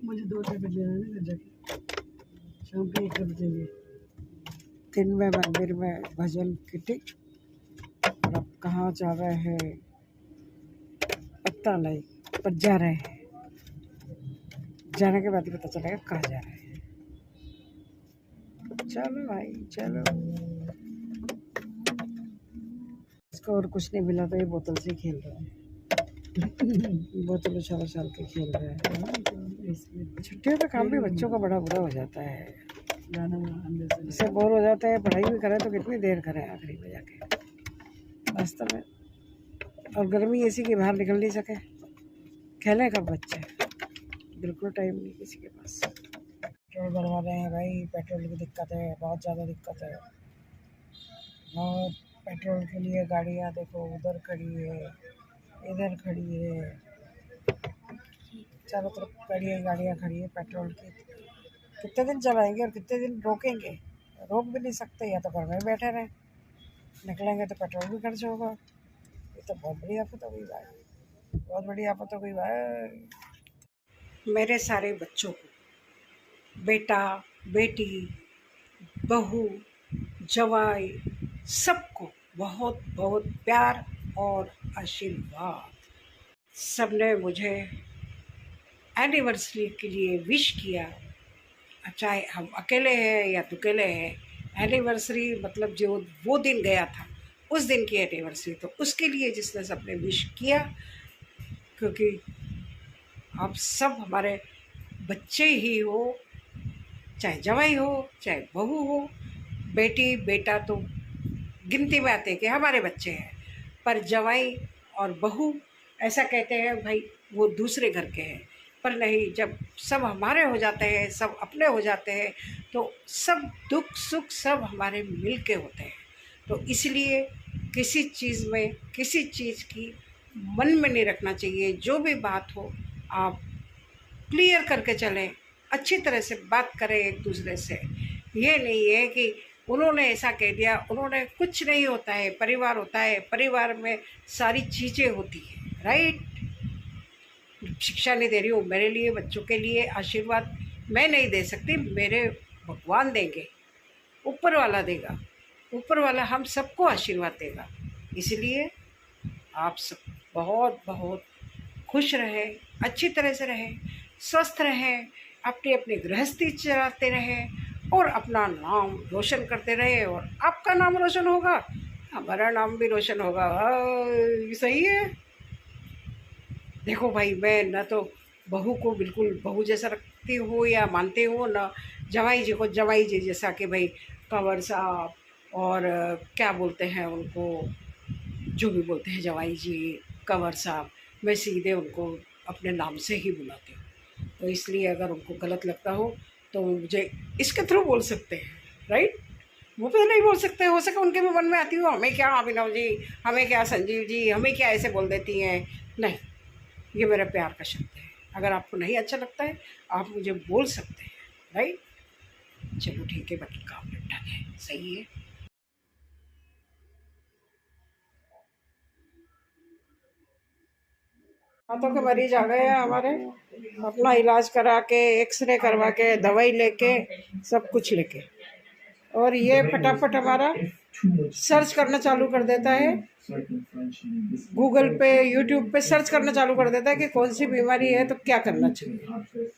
मुझे 2 टिकट लेना है ना जाके, शाम के 1 बजे ये। दिन में मंदिर में भजन कीर्तन, और अब कहाँ जा रहे हैं पता नहीं, पर जा रहे हैं। जाने के बाद ही पता चलेगा कहाँ जा रहे हैं। चलो भाई चलो। इसको और कुछ नहीं मिला तो ये बोतल से खेल रहा है। बोतल उछाल उछाल के खेल रहा है। छुट्टियों का काम भी बच्चों का बड़ा बुरा हो जाता है। गाना अंदर से इससे बोर हो जाते हैं। पढ़ाई भी करें तो कितनी देर करें आखिरी में जाके वास्तव में। और गर्मी ऐसी कि बाहर निकल नहीं सके, खेलें कब बच्चे? बिल्कुल टाइम नहीं किसी के पास। पेट्रोल भरवा रहे हैं भाई, पेट्रोल की दिक्कत है, बहुत ज़्यादा दिक्कत है। बहुत पेट्रोल के लिए गाड़ियाँ देखो, उधर खड़ी है, इधर खड़ी है, चारों तरफ गाड़ियाँ खड़ी है पेट्रोल की। कितने दिन चलाएंगे और कितने दिन रोकेंगे? रोक भी नहीं सकते, या तो घर में बैठे रहें, निकलेंगे तो पेट्रोल भी खर्च होगा। ये तो बहुत बड़ी आफत हो गई भाई, बहुत बड़ी आफत हो गई भाई। मेरे सारे बच्चों को, बेटा बेटी, बहू, जवाई, सबको बहुत बहुत प्यार और आशीर्वाद। सबने मुझे एनिवर्सरी के लिए विश किया, चाहे हम अकेले हैं या दुकेले हैं। एनिवर्सरी मतलब जो वो दिन गया था, उस दिन की एनिवर्सरी, तो उसके लिए जिसने सबने विश किया, क्योंकि आप सब हमारे बच्चे ही हो, चाहे जवाई हो चाहे बहू हो। बेटी बेटा तो गिनती में आते हैं कि हमारे बच्चे हैं, पर जवाई और बहू ऐसा कहते हैं भाई वो दूसरे घर के हैं। पर नहीं, जब सब हमारे हो जाते हैं, सब अपने हो जाते हैं, तो सब दुख सुख सब हमारे मिल के होते हैं। तो इसलिए किसी चीज़ में किसी चीज़ की मन में नहीं रखना चाहिए। जो भी बात हो आप क्लियर करके चलें, अच्छी तरह से बात करें एक दूसरे से। ये नहीं है कि उन्होंने ऐसा कह दिया, उन्होंने, कुछ नहीं होता है। परिवार होता है, परिवार में सारी चीज़ें होती हैं, राइट। शिक्षा नहीं दे रही हूँ, मेरे लिए, बच्चों के लिए आशीर्वाद मैं नहीं दे सकती, मेरे भगवान देंगे, ऊपर वाला देगा, ऊपर वाला हम सबको आशीर्वाद देगा। इसलिए आप सब बहुत बहुत खुश रहें, अच्छी तरह से रहें, स्वस्थ रहें, अपनी अपनी गृहस्थी चलाते रहें और अपना नाम रोशन करते रहें। और आपका नाम रोशन होगा, हमारा नाम भी रोशन होगा। सही है। देखो भाई, मैं न तो बहू को बिल्कुल बहू जैसा रखती हूँ या मानती हूँ, न जवाई जी को जवाई जी जैसा कि भाई कंवर साहब और क्या बोलते हैं उनको, जो भी बोलते हैं जवाई जी, कंवर साहब, मैं सीधे उनको अपने नाम से ही बुलाती हूँ। तो इसलिए अगर उनको गलत लगता हो तो मुझे इसके थ्रू बोल सकते हैं, राइट। वो तो नहीं बोल सकते, हो सके उनके भी मन में आती हो, हमें क्या अभिनव जी, हमें क्या संजीव जी, हमें क्या ऐसे बोल देती हैं। नहीं, ये मेरा प्यार का शब्द है। अगर आपको नहीं अच्छा लगता है आप मुझे बोल सकते हैं, राइट। चलो ठीक है, बाकी काम निपटा है, सही है। हाथों के मरीज आ गए हैं हमारे, अपना इलाज करा के, एक्सरे करवा के, दवाई लेके, सब कुछ लेके, और ये फटाफट हमारा सर्च करना चालू कर देता है। गूगल पे, यूट्यूब पे सर्च करना चालू कर देता है कि कौन सी बीमारी है तो क्या करना चाहिए।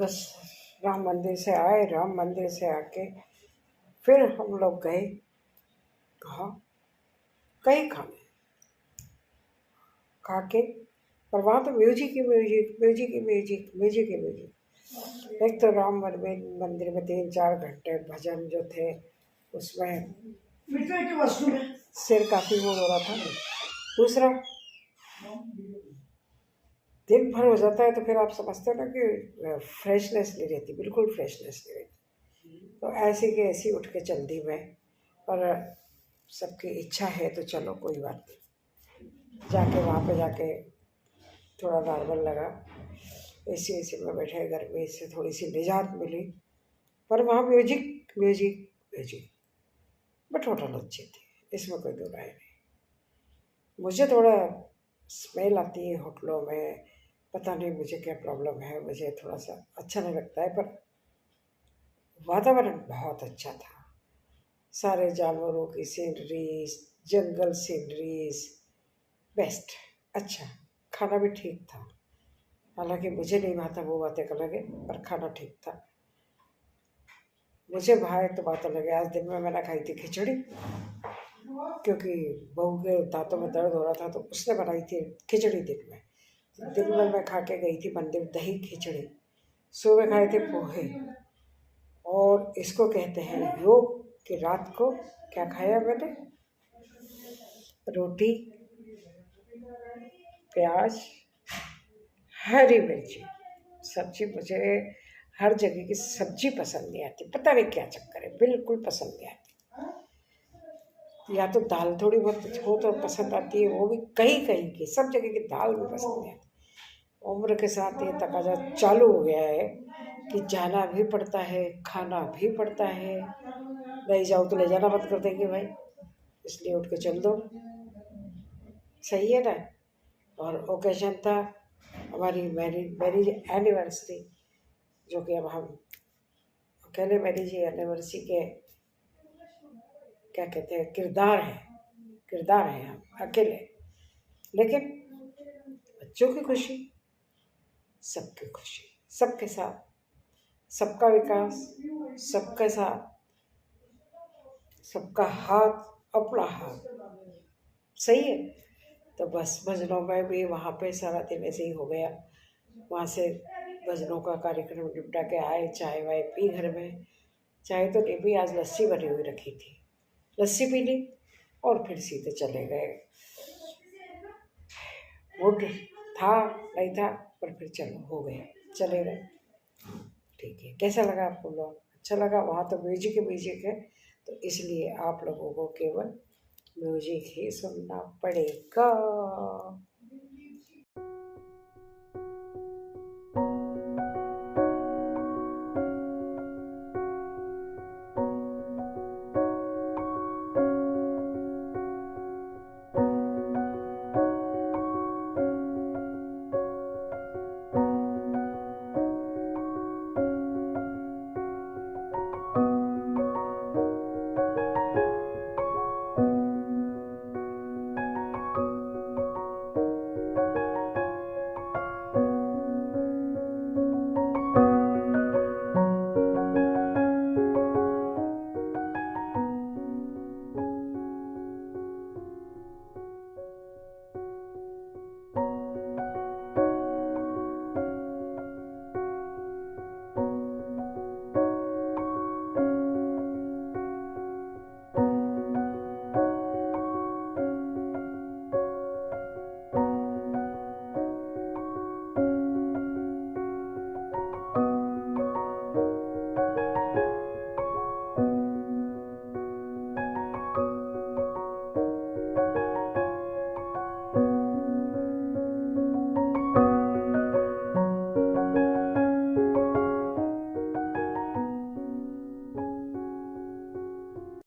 बस राम मंदिर से आए, राम मंदिर से आके फिर हम लोग गए कहाँ, कहीं खाने खा के, और वहाँ तो म्यूजिक ही म्यूजिक, म्यूजिक ही म्यूजिक, म्यूजिक ही म्यूजिक। एक तो राम मंदिर में 3-4 घंटे भजन जो थे उसमें सिर काफ़ी वो हो रहा था। दूसरा, दिन भर हो जाता है तो फिर आप समझते हो ना कि फ्रेशनेस नहीं रहती, बिल्कुल फ्रेशनेस नहीं रहती। तो ऐसी की ऐसी उठ के चल दी मैं, पर सबकी इच्छा है तो चलो कोई बात नहीं। जाके वहाँ पे जाके थोड़ा नॉर्मल लगा, एसी में बैठे, गर्मी से थोड़ी सी निजात मिली, पर वहाँ music music music. But hotel अच्छी थी, इसमें कोई दो राय नहीं। मुझे थोड़ा स्मेल आती है होटलों में, पता नहीं मुझे क्या प्रॉब्लम है, मुझे थोड़ा सा अच्छा नहीं लगता है। पर वातावरण बहुत अच्छा था, सारे जानवरों की सीनरीज, जंगल सीनरीज, बेस्ट, अच्छा। खाना भी ठीक था, हालांकि मुझे नहीं भाता वो बात एक अलग है, पर खाना ठीक था। मुझे भाए तो बात अलग है। आज दिन में मैंने खाई थी खिचड़ी, क्योंकि बहू के दांतों में दर्द हो रहा था तो उसने बनाई थी खिचड़ी दिन में। दिन में मैं खा के गई थी मंदिर दही खिचड़ी, सुबह खाए थे पोहे। और इसको कहते हैं योग, कि रात को क्या खाया मैंने, रोटी, प्याज, हरी मिर्ची, सब्जी। मुझे हर जगह की सब्जी पसंद नहीं आती, पता नहीं क्या चक्कर है, बिल्कुल पसंद नहीं आती। या तो दाल थोड़ी बहुत हो तो पसंद आती है, वो भी कहीं कहीं की, सब जगह की दाल भी पसंद नहीं आती। उम्र के साथ ये तकाजा चालू हो गया है कि जाना भी पड़ता है, खाना भी पड़ता है। नहीं जाओ तो ले जाना मत कर देंगे भाई, इसलिए उठ के चल दो, सही है ना। और ओकेजन था हमारी मैरिज एनिवर्सरी, जो कि अब हम अकेले मैरिज एनिवर्सरी के क्या कहते हैं, किरदार हैं हम अकेले। लेकिन बच्चों की खुशी, सबकी खुशी, सबके साथ, सबका विकास, सबके साथ, सबका हाथ अपना हाथ, सही है। तो बस भजनों में भी वहाँ पे सारा दिन ऐसे ही हो गया। वहाँ से भजनों का कार्यक्रम निपटा के आए, चाय वाय पी घर में। चाय तो नहीं पी, आज लस्सी बनी हुई रखी थी, लस्सी पी ली और फिर सीधे चले गए। मूड था नहीं था, पर फिर चलो हो गया, चले गए। ठीक है, कैसा लगा आपको लोग? अच्छा लगा? वहाँ तो म्यूजिक है, तो इसलिए आप लोगों को केवल म्यूजिक ही सुनना पड़ेगा।